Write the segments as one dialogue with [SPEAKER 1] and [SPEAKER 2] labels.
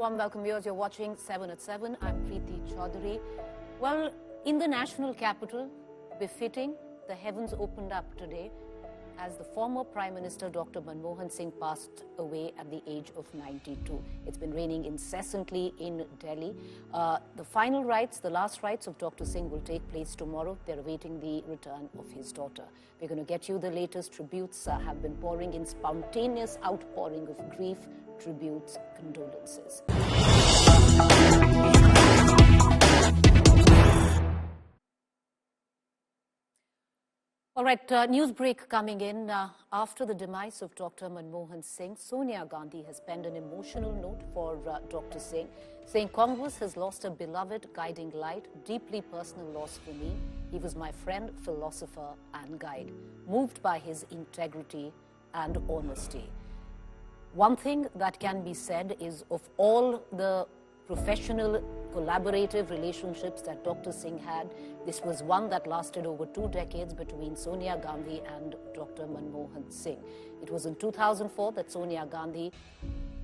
[SPEAKER 1] Warm welcome, viewers. You're watching 7 at 7. I'm Preeti Chaudhary. Well, in the national capital, befitting, the heavens opened up today as the former Prime Minister Dr. Manmohan Singh passed away at the age of 92. It's been raining incessantly in Delhi. The final rites, the last rites of Dr. Singh will take place tomorrow. They're awaiting the return of his daughter. We're going to get you the latest. Tributes have been pouring in, spontaneous outpouring of grief, tributes, condolences. All right, news break coming in. After the demise of Dr. Manmohan Singh, Sonia Gandhi has penned an emotional note for Dr. Singh, saying Congress has lost a beloved guiding light, deeply personal loss for me. He was my friend, philosopher and guide, moved by his integrity and honesty. One thing that can be said is of all the professional, collaborative relationships that Dr. Singh had, this was one that lasted over 2 decades between Sonia Gandhi and Dr. Manmohan Singh. It was in 2004 that Sonia Gandhi,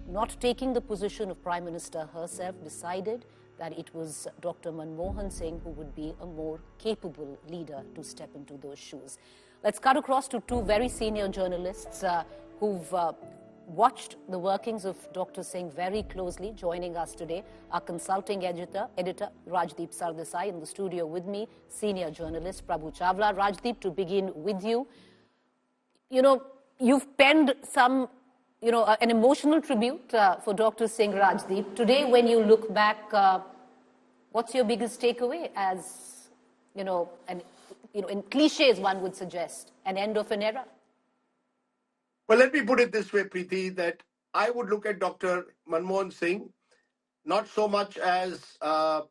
[SPEAKER 1] not taking the position of Prime Minister herself, decided that it was Dr. Manmohan Singh who would be a more capable leader to step into those shoes. Let's cut across to 2 very senior journalists who've watched the workings of Dr. Singh very closely. Joining us today, our consulting editor Rajdeep Sardesai. In the studio with me, senior journalist Prabhu Chawla. Rajdeep, to begin with you, you've penned some, an emotional tribute for Dr. Singh, Rajdeep. Today, when you look back, what's your biggest takeaway as, in cliches one would suggest, an end of an era?
[SPEAKER 2] Well, let me put it this way, Preeti, that I would look at Dr. Manmohan Singh not so much as a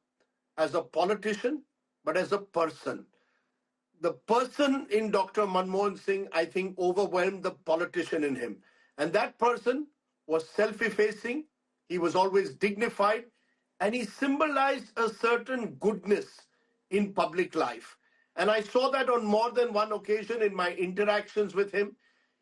[SPEAKER 2] politician, but as a person. The person in Dr. Manmohan Singh, I think, overwhelmed the politician in him. And that person was self-effacing, he was always dignified, and he symbolized a certain goodness in public life. And I saw that on more than one occasion in my interactions with him.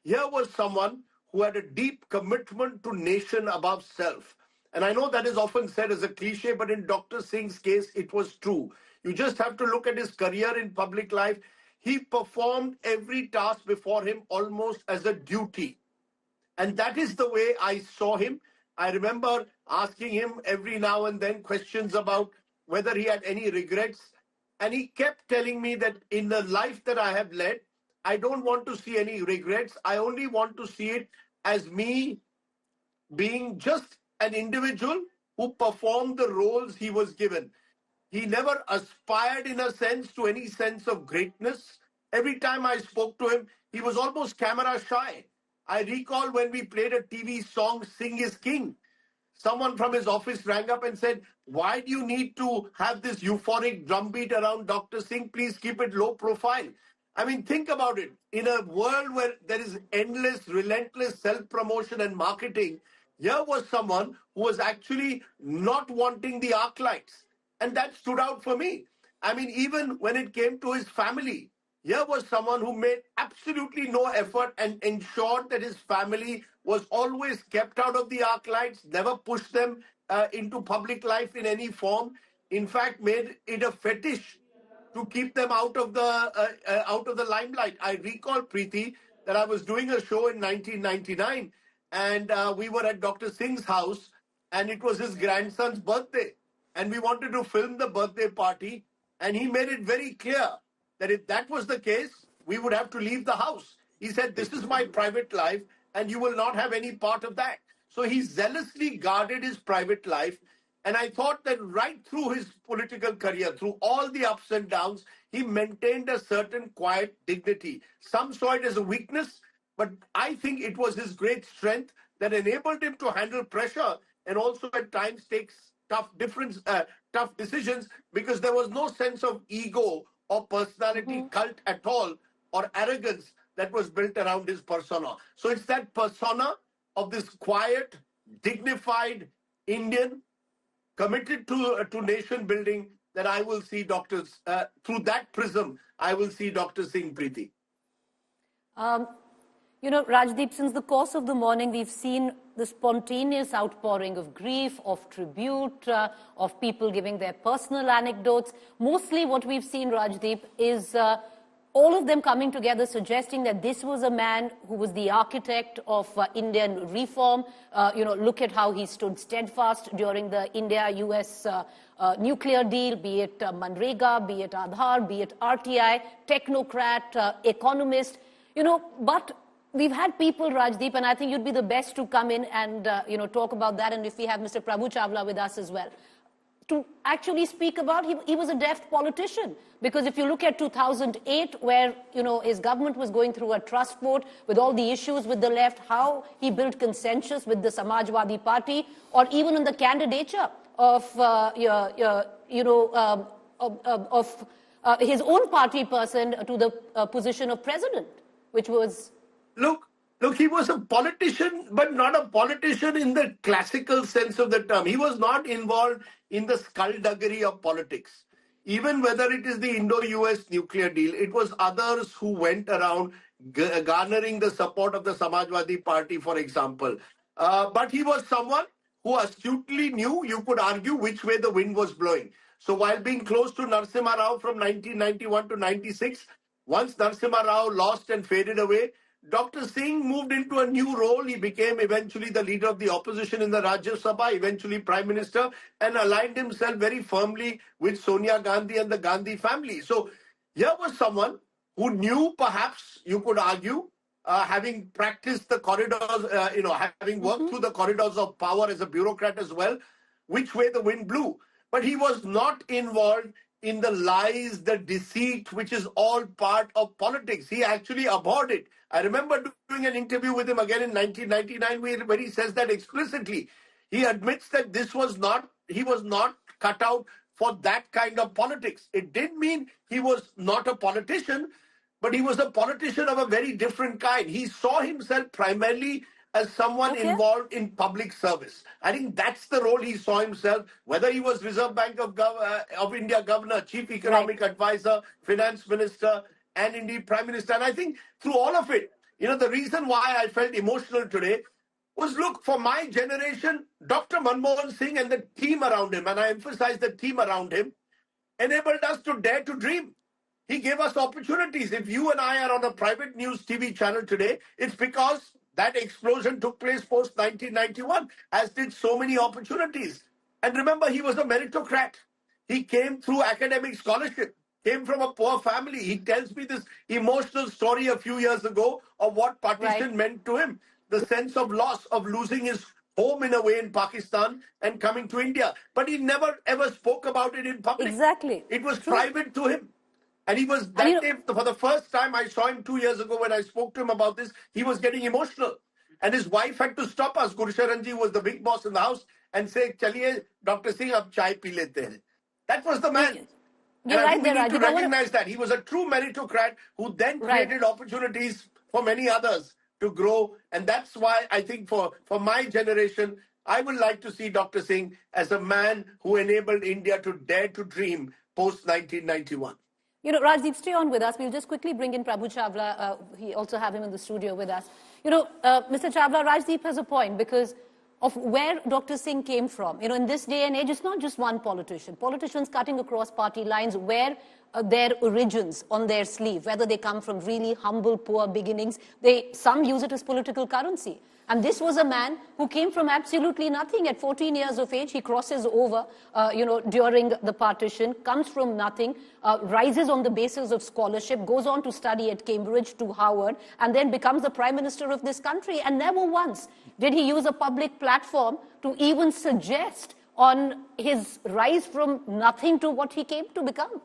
[SPEAKER 2] Here was someone who had a deep commitment to nation above self. And I know that is often said as a cliche, but in Dr. Singh's case, it was true. You just have to look at his career in public life. He performed every task before him almost as a duty. And that is the way I saw him. I remember asking him every now and then questions about whether he had any regrets. And he kept telling me that in the life that I have led, I don't want to see any regrets. I only want to see it as me being just an individual who performed the roles he was given. He never aspired, in a sense, to any sense of greatness. Every time I spoke to him, he was almost camera shy. I recall when we played a TV song, Singh is King. Someone from his office rang up and said, why do you need to have this euphoric drumbeat around Dr. Singh? Please keep it low profile. I mean, think about it. In a world where there is endless, relentless self-promotion and marketing, here was someone who was actually not wanting the arc lights. And that stood out for me. I mean, even when it came to his family, here was someone who made absolutely no effort and ensured that his family was always kept out of the arc lights, never pushed them into public life in any form. In fact, made it a fetish to keep them out of the limelight. I recall, Preeti, that I was doing a show in 1999, and we were at Dr. Singh's house, and it was his grandson's birthday. And we wanted to film the birthday party, and he made it very clear that if that was the case, we would have to leave the house. He said, this is my private life, and you will not have any part of that. So he zealously guarded his private life. And I thought that right through his political career, through all the ups and downs, he maintained a certain quiet dignity. Some saw it as a weakness, but I think it was his great strength that enabled him to handle pressure and also at times takes tough decisions, because there was no sense of ego or personality cult at all, or arrogance that was built around his persona. So it's that persona of this quiet, dignified Indian committed to nation building that I will see through that prism, I will see Dr. Singh, Preeti.
[SPEAKER 1] Rajdeep, since the course of the morning, we've seen the spontaneous outpouring of grief, of tribute, of people giving their personal anecdotes. Mostly what we've seen, Rajdeep, is all of them coming together suggesting that this was a man who was the architect of Indian reform. Look at how he stood steadfast during the India-US nuclear deal, be it Manrega, be it Aadhaar, be it RTI, technocrat, economist. But we've had people, Rajdeep, and I think you'd be the best to come in and talk about that. And if we have Mr. Prabhu Chawla with us as well, to actually speak about, he was a deft politician. Because if you look at 2008, where, his government was going through a trust vote with all the issues with the left, how he built consensus with the Samajwadi Party, or even in the candidature of, his own party person to the position of president, which was...
[SPEAKER 2] Look, he was a politician, but not a politician in the classical sense of the term. He was not involved in the skullduggery of politics. Even whether it is the Indo-US nuclear deal, it was others who went around garnering the support of the Samajwadi Party, for example. But he was someone who astutely knew, you could argue, which way the wind was blowing. So while being close to Narasimha Rao from 1991 to 96, once Narasimha Rao lost and faded away, Dr. Singh moved into a new role. He became eventually the leader of the opposition in the Rajya Sabha, eventually Prime Minister, and aligned himself very firmly with Sonia Gandhi and the Gandhi family. So here was someone who knew, perhaps you could argue, having practiced the corridors, having worked through the corridors of power as a bureaucrat as well, which way the wind blew. But he was not involved in the lies, the deceit, which is all part of politics. He actually abhorred it. I remember doing an interview with him again in 1999 where he says that explicitly. He admits that he was not cut out for that kind of politics. It didn't mean he was not a politician, but he was a politician of a very different kind. He saw himself primarily as someone involved in public service. I think that's the role he saw himself, whether he was Reserve Bank of India governor, chief economic advisor, finance minister, and indeed prime minister. And I think through all of it, the reason why I felt emotional today was, look, for my generation, Dr. Manmohan Singh and the team around him, and I emphasize the team around him, enabled us to dare to dream. He gave us opportunities. If you and I are on a private news TV channel today, it's because that explosion took place post 1991, as did so many opportunities. And remember, he was a meritocrat. He came through academic scholarship, came from a poor family. He tells me this emotional story a few years ago of what partition meant to him. The sense of loss, of losing his home in a way in Pakistan and coming to India. But he never ever spoke about it in public.
[SPEAKER 1] Exactly.
[SPEAKER 2] It was private to him. And he was, that day, for the first time I saw him 2 years ago when I spoke to him about this, he was getting emotional. And his wife had to stop us. Gursharanji was the big boss in the house and say, Chaliye, Dr. Singh, ab chai pi lete hain. That was the man.
[SPEAKER 1] You're
[SPEAKER 2] and
[SPEAKER 1] right
[SPEAKER 2] I think we
[SPEAKER 1] there,
[SPEAKER 2] need to
[SPEAKER 1] Rajiv.
[SPEAKER 2] recognize that. He was a true meritocrat who then created opportunities for many others to grow. And that's why I think for my generation, I would like to see Dr. Singh as a man who enabled India to dare to dream post 1991.
[SPEAKER 1] Rajdeep, stay on with us. We'll just quickly bring in Prabhu Chawla. We also have him in the studio with us. Mr. Chawla, Rajdeep has a point because of where Dr. Singh came from. In this day and age, it's not just one politician. Politicians cutting across party lines wear their origins on their sleeve, whether they come from really humble, poor beginnings. Some use it as political currency. And this was a man who came from absolutely nothing. At 14 years of age, he crosses over, during the partition, comes from nothing, rises on the basis of scholarship, goes on to study at Cambridge to Harvard, and then becomes the Prime Minister of this country. And never once did he use a public platform to even suggest on his rise from nothing to what he came to become.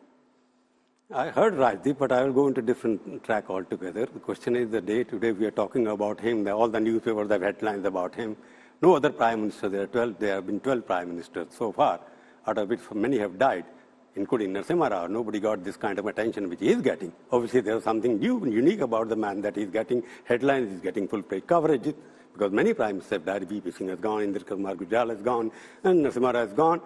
[SPEAKER 3] I heard Rajdeep, but I will go into a different track altogether. The question is, the day today we are talking about him, all the newspapers have headlines about him. No other prime minister, there have been 12 prime ministers so far, out of which many have died, including Narasimha Rao. Nobody got this kind of attention which he is getting. Obviously, there is something new and unique about the man, that he's getting headlines, he's getting full-page coverage, because many prime ministers have died. V.P. Singh has gone, Indira Kumar Gujral has gone, and Narasimha Rao has gone.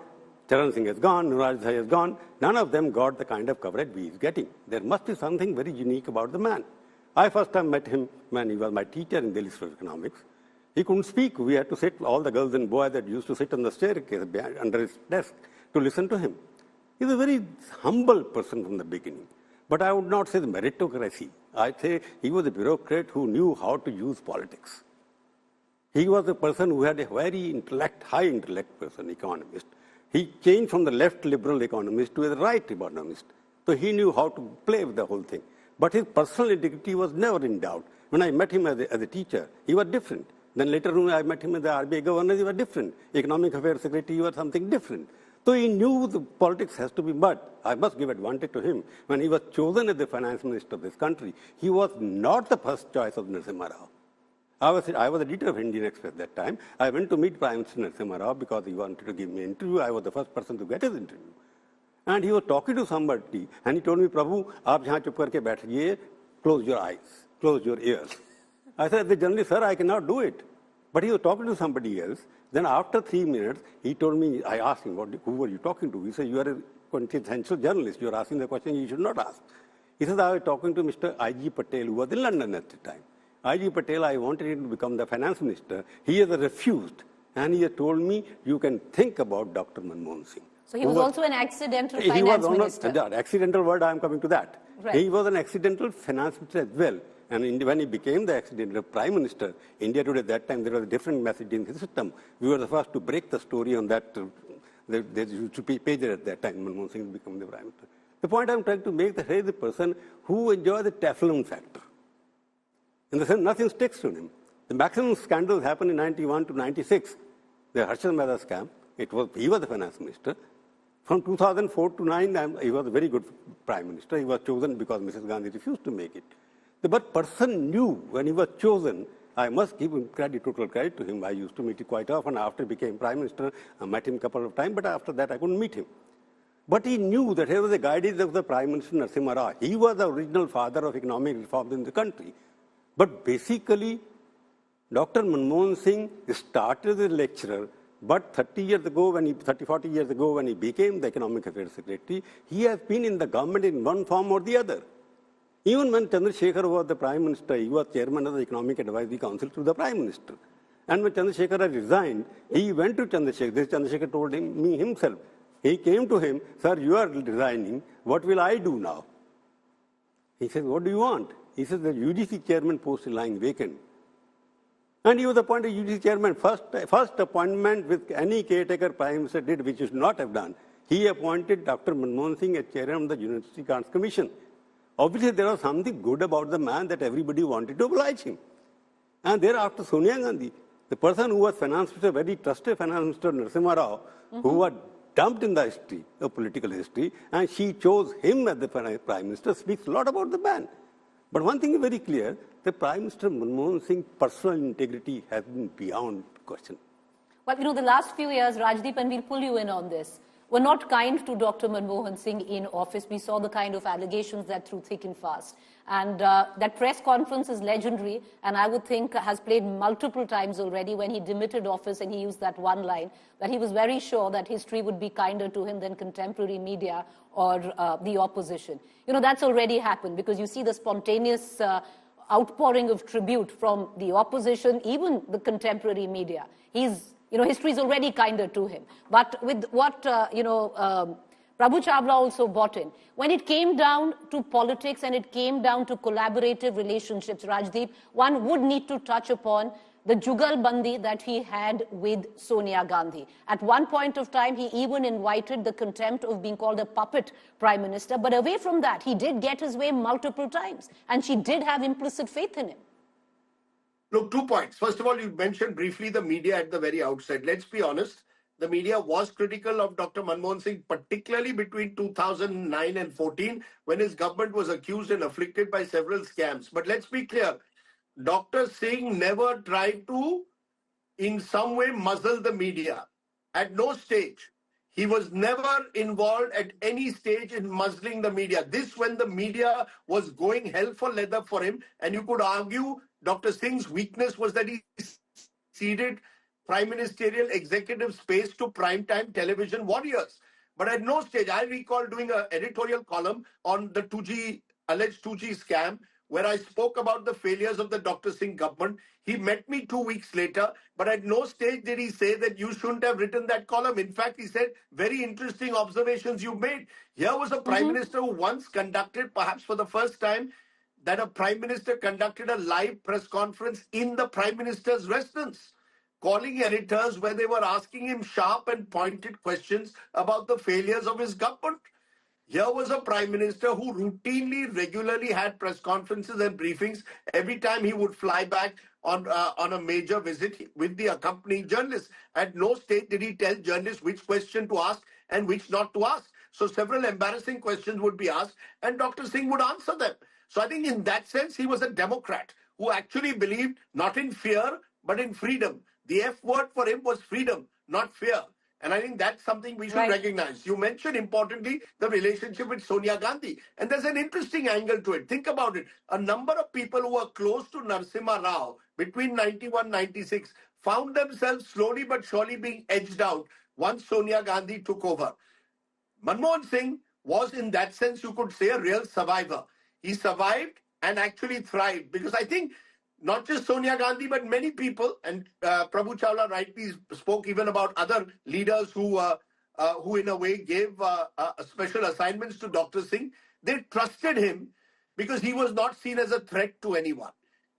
[SPEAKER 3] Charan Singh has gone, Nuraj Desai has gone. None of them got the kind of coverage he is getting. There must be something very unique about the man. I first time met him when he was my teacher in Delhi School of Economics. He couldn't speak. We had to sit, all the girls and boys that used to sit on the staircase under his desk to listen to him. He's a very humble person from the beginning. But I would not say the meritocracy. I'd say he was a bureaucrat who knew how to use politics. He was a person who had a very high intellect person, economist. He changed from the left liberal economist to the right economist. So he knew how to play with the whole thing. But his personal integrity was never in doubt. When I met him as a teacher, he was different. Then later on, I met him as the RBI governor, he was different. Economic Affairs Secretary, he was something different. So he knew the politics has to be, but I must give advantage to him. When he was chosen as the finance minister of this country, he was not the first choice of Narasimha Rao. I was editor of Indian Express at that time. I went to meet Prime Minister Narasimha Rao because he wanted to give me an interview. I was the first person to get his interview. And he was talking to somebody, and he told me, Prabhu, aap yahan chup karke baithiye, close your eyes, close your ears. I said, the journalist, sir, I cannot do it. But he was talking to somebody else. Then after 3 minutes, he told me, I asked him, who were you talking to? He said, you are a quintessential journalist. You are asking the question you should not ask. He said, I was talking to Mr. I.G. Patel, who was in London at the time. I.G. Patel, I wanted him to become the finance minister. He has refused. And he has told me, you can think about Dr. Manmohan Singh.
[SPEAKER 1] So he was also an accidental finance minister.
[SPEAKER 3] The accidental word, I am coming to that.
[SPEAKER 1] Right.
[SPEAKER 3] He was an accidental finance minister as well. And when he became the accidental prime minister, India today at that time, there was a different messaging system. We were the first to break the story on that. There used to be pager at that time, Manmohan Singh became the prime minister. The point I'm trying to make that he is the person who enjoys the Teflon factor. In the sense, nothing sticks to him. The maximum scandals happened in 91 to 96. The Harshad Mehta scam, he was the finance minister. From 2004 to 9, he was a very good prime minister. He was chosen because Mrs. Gandhi refused to make it. The person knew when he was chosen, I must give him total credit to him. I used to meet him quite often. After he became prime minister, I met him a couple of times, but after that I couldn't meet him. But he knew that he was the guidance of the Prime Minister Narasimha Rao. He was the original father of economic reforms in the country. But basically, Dr. Manmohan Singh started as a lecturer, but 40 years ago, when he became the Economic Affairs Secretary, he has been in the government in one form or the other. Even when Chandrasekhar was the Prime Minister, he was chairman of the Economic Advisory Council to the Prime Minister. And when Chandrasekhar had resigned, he went to Chandrasekhar. This Chandrasekhar told me himself. He came to him, sir, you are resigning. What will I do now? He said, what do you want? He said, the UGC chairman post is lying vacant. And he was appointed UGC chairman. First appointment with any caretaker Prime Minister did, which he should not have done. He appointed Dr. Manmohan Singh as chairman of the University Grants Commission. Obviously, there was something good about the man that everybody wanted to oblige him. And thereafter, Sonia Gandhi, the person who was finance minister, very trusted finance minister, Narasimha Rao, who was dumped in the history, of political history, and she chose him as the prime minister, speaks a lot about the man. But one thing is very clear, the Prime Minister Manmohan Singh's personal integrity has been beyond question.
[SPEAKER 1] Well, the last few years, Rajdeep, and we'll pull you in on this, were not kind to Dr. Manmohan Singh in office. We saw the kind of allegations that threw thick and fast. And that press conference is legendary, and I would think has played multiple times already when he demitted office and he used that one line, that he was very sure that history would be kinder to him than contemporary media or the opposition. That's already happened because you see the spontaneous outpouring of tribute from the opposition, even the contemporary media. History is already kinder to him. But with what, Prabhu Chawla also bought in, when it came down to politics and it came down to collaborative relationships, Rajdeep, one would need to touch upon the jugalbandi that he had with Sonia Gandhi. At one point of time, he even invited the contempt of being called a puppet prime minister. But away from that, he did get his way multiple times. And she did have implicit faith in him.
[SPEAKER 2] Look, 2 points. First of all, you mentioned briefly the media at the very outset. Let's be honest. The media was critical of Dr. Manmohan Singh, particularly between 2009 and 14, when his government was accused and afflicted by several scams. But let's be clear. Dr. Singh never tried to, in some way, muzzle the media. At no stage. He was never involved at any stage in muzzling the media. This when the media was going hell for leather for him. And you could argue Dr. Singh's weakness was that he ceded prime ministerial executive space to primetime television warriors. But at no stage, I recall doing an editorial column on the alleged 2G scam, where I spoke about the failures of the Dr. Singh government. He met me 2 weeks later, but at no stage did he say that you shouldn't have written that column. In fact, he said, very interesting observations you made. Here was a prime minister who once conducted, perhaps for the first time, that a prime minister conducted a live press conference in the prime minister's residence, calling editors where they were asking him sharp and pointed questions about the failures of his government. Here was a prime minister who routinely, regularly had press conferences and briefings every time he would fly back on a major visit with the accompanying journalists. At no stage did he tell journalists which question to ask and which not to ask. So several embarrassing questions would be asked and Dr. Singh would answer them. So I think in that sense, he was a Democrat who actually believed not in fear, but in freedom. The F word for him was freedom, not fear. And I think that's something we should recognize. You mentioned, importantly, the relationship with Sonia Gandhi. And there's an interesting angle to it. Think about it. A number of people who were close to Narasimha Rao between 91 96 found themselves slowly but surely being edged out once Sonia Gandhi took over. Manmohan Singh was, in that sense, you could say, a real survivor. He survived and actually thrived because I think not just Sonia Gandhi, but many people, and Prabhu Chawla rightly spoke even about other leaders who in a way gave special assignments to Dr. Singh. They trusted him because he was not seen as a threat to anyone.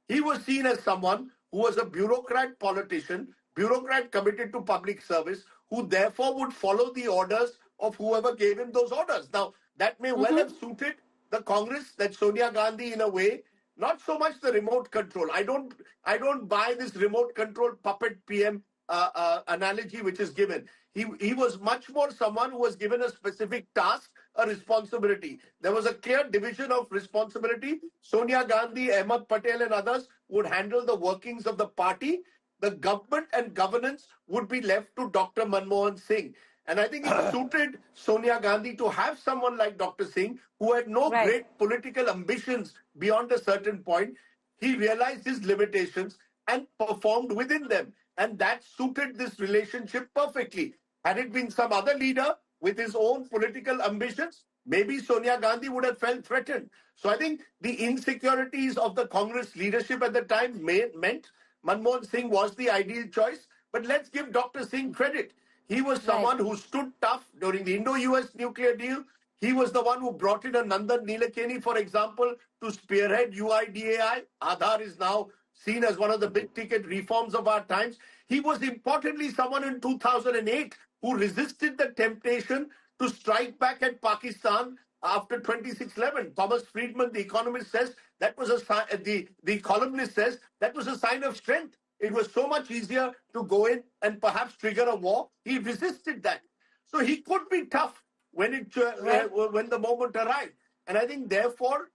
[SPEAKER 2] He was seen as someone who was a bureaucrat politician, bureaucrat committed to public service, who therefore would follow the orders of whoever gave him those orders. Now, that may well have suited the Congress, that Sonia Gandhi, in a way, not so much the remote control. I don't buy this remote control puppet PM analogy which is given. He was much more someone who was given a specific task, a responsibility. There was a clear division of responsibility. Sonia Gandhi, Ahmed Patel and others would handle the workings of the party. The government and governance would be left to Dr. Manmohan Singh. And I think it suited Sonia Gandhi to have someone like Dr. Singh who had no great political ambitions beyond a certain point. He realized his limitations and performed within them. And that suited this relationship perfectly. Had it been some other leader with his own political ambitions, maybe Sonia Gandhi would have felt threatened. So I think the insecurities of the Congress leadership at the time meant Manmohan Singh was the ideal choice. But let's give Dr. Singh credit. He was someone who stood tough during the Indo-US nuclear deal. He was the one who brought in a Nandan Nilekani, for example, to spearhead UIDAI. Aadhaar is now seen as one of the big-ticket reforms of our times. He was importantly someone in 2008 who resisted the temptation to strike back at Pakistan after 26/11. Thomas Friedman, the economist, says that was the columnist says that was a sign of strength. It was so much easier to go in and perhaps trigger a war. He resisted that. So he could be tough when the moment arrived. And I think, therefore,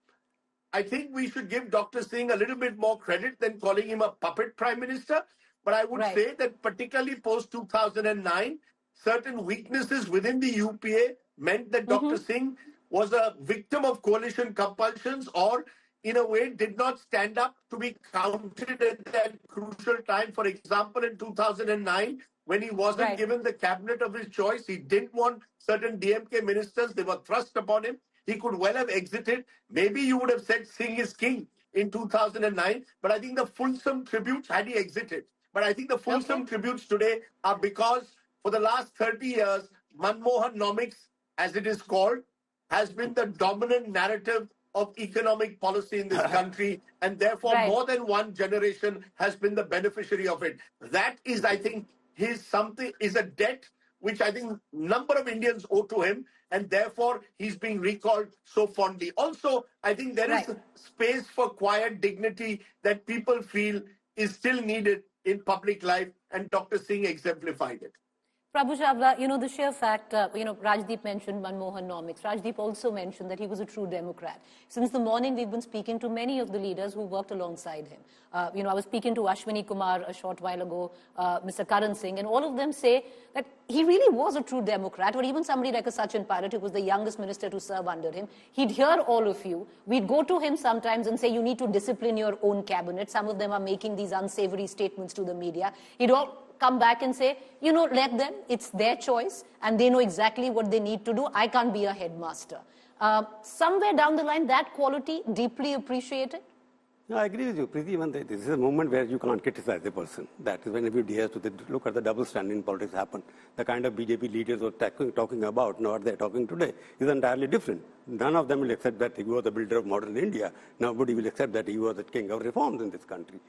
[SPEAKER 2] I think we should give Dr. Singh a little bit more credit than calling him a puppet prime minister. But I would say that particularly post-2009, certain weaknesses within the UPA meant that Dr. Singh was a victim of coalition compulsions or in a way, did not stand up to be counted at that crucial time. For example, in 2009, when he wasn't given the cabinet of his choice, he didn't want certain DMK ministers. They were thrust upon him. He could well have exited. Maybe you would have said Singh is king in 2009. But I think the fulsome tributes had he exited. But I think the fulsome tributes today are because for the last 30 years, Manmohanomics, as it is called, has been the dominant narrative of economic policy in this country, and therefore more than one generation has been the beneficiary of it. That is, I think, is a debt which I think number of Indians owe to him, and therefore he's being recalled so fondly. Also, I think there is space for quiet dignity that people feel is still needed in public life, and Dr. Singh exemplified it.
[SPEAKER 1] Prabhu Chawla, the sheer fact, Rajdeep mentioned Manmohanomics. Rajdeep also mentioned that he was a true Democrat. Since the morning, we've been speaking to many of the leaders who worked alongside him. I was speaking to Ashwini Kumar a short while ago, Mr. Karan Singh, and all of them say that he really was a true Democrat, or even somebody like a Sachin Pilot, who was the youngest minister to serve under him. He'd hear all of you. We'd go to him sometimes and say, you need to discipline your own cabinet. Some of them are making these unsavory statements to the media. He'd all come back and say, let them, it's their choice, and they know exactly what they need to do. I can't be a headmaster. somewhere down the line, that quality deeply appreciated?
[SPEAKER 3] No, I agree with you, Preeti. Even this is a moment where you can't criticize the person. That is when everybody has to look at the double standard in politics happen. The kind of BJP leaders were talking about, now what they're talking today, is entirely different. None of them will accept that he was the builder of modern India. Nobody will accept that he was the king of reforms in this country.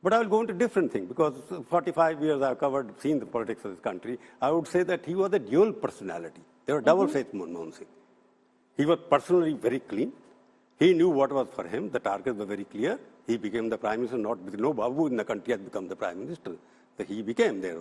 [SPEAKER 3] But I will go into different thing because 45 years I've seen the politics of this country. I would say that he was a dual personality. There were double faith Manmohan Singh. He was personally very clean. He knew what was for him. The targets were very clear. He became the prime minister, not with no Babu in the country had become the prime minister. So he became there.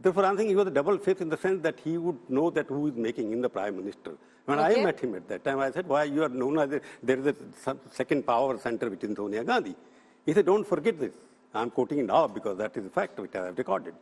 [SPEAKER 3] Therefore, I think he was a double faith in the sense that he would know that who is making him the prime minister. When I met him at that time, I said, why you are known as there is a second power center within Sonia Gandhi. He said, don't forget this. I'm quoting it now because that is a fact which I have recorded.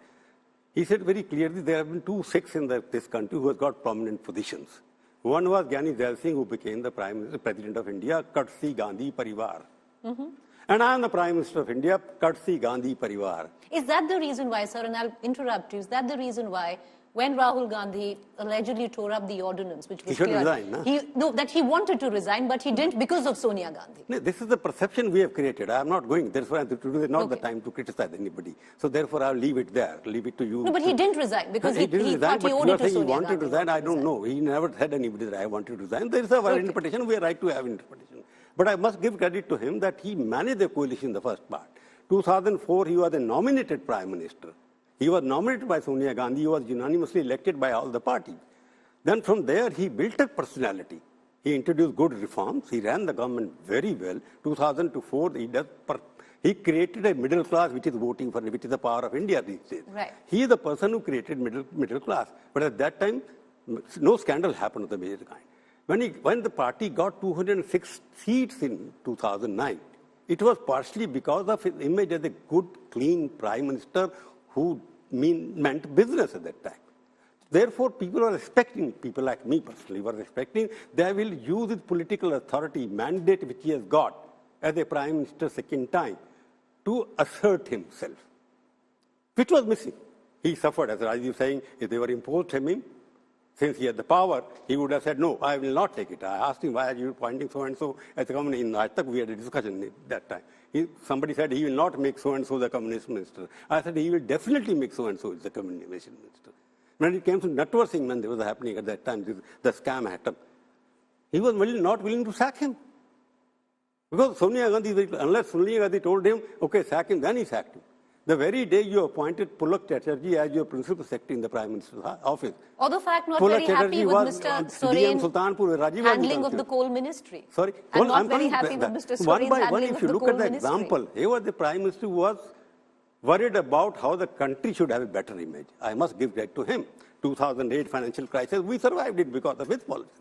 [SPEAKER 3] He said very clearly there have been two Sikhs in this country who have got prominent positions. One was Gyani Zail Singh, who became the President of India, courtesy Gandhi Parivar. And I am the Prime Minister of India, courtesy Gandhi Parivar.
[SPEAKER 1] Is that the reason why, sir, and I'll interrupt you, is that the reason why when Rahul Gandhi allegedly tore up the ordinance, which was
[SPEAKER 3] he should
[SPEAKER 1] clear,
[SPEAKER 3] resign, no?
[SPEAKER 1] that he wanted to resign, but he didn't because of Sonia Gandhi.
[SPEAKER 3] No, this is the perception we have created. I am not going. Therefore, today is not the time to criticize anybody. So therefore, I'll leave it there. Leave it to you.
[SPEAKER 1] No, but he didn't resign because
[SPEAKER 3] he didn't resign,
[SPEAKER 1] thought he owed it to Sonia
[SPEAKER 3] he wanted
[SPEAKER 1] Gandhi.
[SPEAKER 3] to resign. I don't know. He never said anybody that I wanted to resign. There is our interpretation. We are right to have interpretation. But I must give credit to him that he managed the coalition in the first part. 2004, he was a nominated prime minister. He was nominated by Sonia Gandhi. He was unanimously elected by all the parties. Then from there, he built a personality. He introduced good reforms. He ran the government very well. 2004, he created a middle class which is voting for, which is the power of India these days.
[SPEAKER 1] Right.
[SPEAKER 3] He is the person who created middle class. But at that time, no scandal happened of the major kind. When the party got 206 seats in 2009, it was partially because of his image as a good, clean prime minister who meant business at that time. Therefore, people are expecting, people like me personally were expecting, they will use his political authority, mandate which he has got as a prime minister second time to assert himself, which was missing. He suffered, as Rajiv was saying, if they were imposed on him, since he had the power, he would have said, no, I will not take it. I asked him, why are you appointing so-and-so as a communist? In Ajtak, we had a discussion at that time. Somebody said he will not make so-and-so the communist minister. I said, he will definitely make so-and-so the communist minister. When it came to Natwar Singh, when there was happening at that time, the scam happened, he was not willing to sack him. Because Sonia Gandhi, unless Sonia Gandhi told him, okay, sack him, then he sacked him. The very day you appointed Pulak Chatterjee as your principal secretary in the Prime Minister's office.
[SPEAKER 1] Although fact not very happy with Mr. Soren's handling of the coal ministry.
[SPEAKER 3] Sorry?
[SPEAKER 1] I'm not very happy with Mr. Soren's handling of the coal ministry.
[SPEAKER 3] If you look at the example, here was the Prime Minister who was worried about how the country should have a better image. I must give credit to him. 2008 financial crisis, we survived it because of his policies.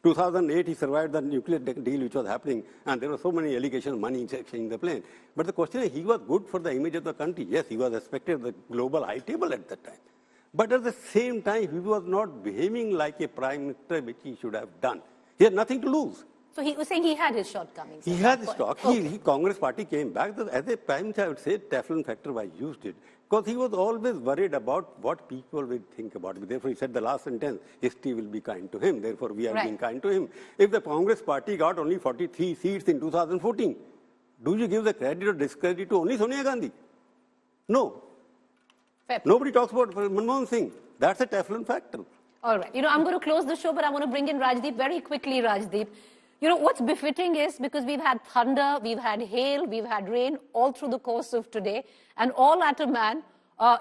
[SPEAKER 3] 2008, he survived the nuclear deal which was happening, and there were so many allegations of money exchanging the plane. But the question is, he was good for the image of the country. Yes, he was respected at the global high table at that time. But at the same time, he was not behaving like a prime minister, which he should have done. He had nothing to lose.
[SPEAKER 1] So he was saying he had his shortcomings.
[SPEAKER 3] He had his stock. Congress party came back. As a prime minister, I would say, Teflon factor, I used it. Because he was always worried about what people will think about it. Therefore, he said the last sentence, history will be kind to him. Therefore, we are being kind to him. If the Congress party got only 43 seats in 2014, do you give the credit or discredit to only Sonia Gandhi? No.
[SPEAKER 1] Fair.
[SPEAKER 3] Nobody talks about Manmohan Singh. That's a Teflon factor.
[SPEAKER 1] All right. I'm going to close the show, but I want to bring in Rajdeep very quickly, Rajdeep. What's befitting is because we've had thunder, we've had hail, we've had rain all through the course of today, and all at a man.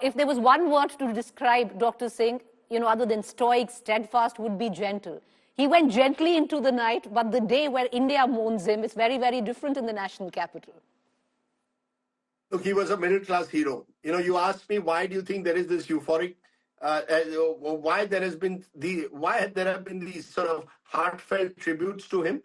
[SPEAKER 1] If there was one word to describe Dr. Singh, other than stoic, steadfast, would be gentle. He went gently into the night, but the day where India mourns him is very, very different in the national capital.
[SPEAKER 2] Look, he was a middle-class hero. You asked me, why do you think there is this euphoric, why there have been these sort of heartfelt tributes to him?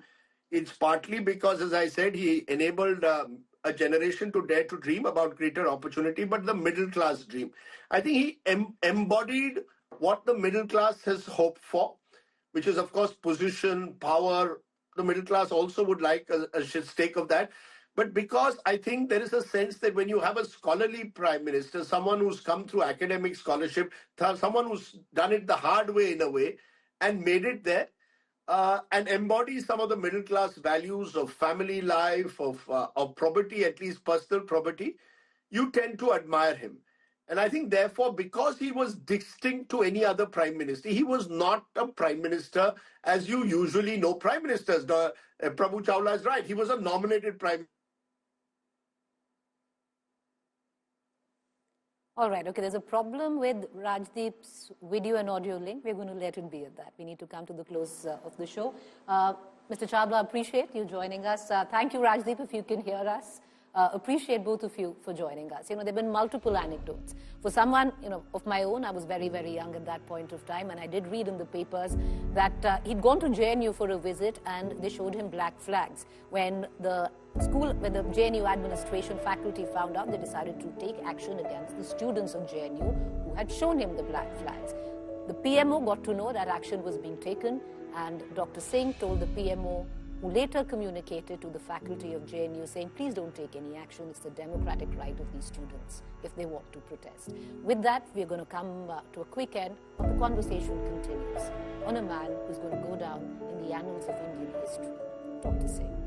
[SPEAKER 2] It's partly because, as I said, he enabled a generation to dare to dream about greater opportunity, but the middle-class dream. I think he embodied what the middle class has hoped for, which is, of course, position, power. The middle class also would like a stake of that. But because I think there is a sense that when you have a scholarly prime minister, someone who's come through academic scholarship, someone who's done it the hard way in a way and made it there, and embodies some of the middle class values of family life, of probity, at least personal probity, you tend to admire him. And I think, therefore, because he was distinct to any other prime minister, he was not a prime minister as you usually know prime ministers. Prabhu Chawla is right. He was a nominated prime.
[SPEAKER 1] All right, okay, there's a problem with Rajdeep's video and audio link. We're going to let it be at that. We need to come to the close of the show. Mr. Chawla, appreciate you joining us. Thank you, Rajdeep, if you can hear us. Appreciate both of you for joining us. You know, there have been multiple anecdotes. For someone, you know, of my own, I was very, very young at that point of time, and I did read in the papers that he'd gone to JNU for a visit, and they showed him black flags. When the JNU administration faculty found out, they decided to take action against the students of JNU who had shown him the black flags. The PMO got to know that action was being taken, and Dr. Singh told the PMO, who later communicated to the faculty of JNU saying, please don't take any action. It's the democratic right of these students if they want to protest. With that, we're going to come to a quick end, but the conversation continues on a man who's going to go down in the annals of Indian history, Dr. Singh.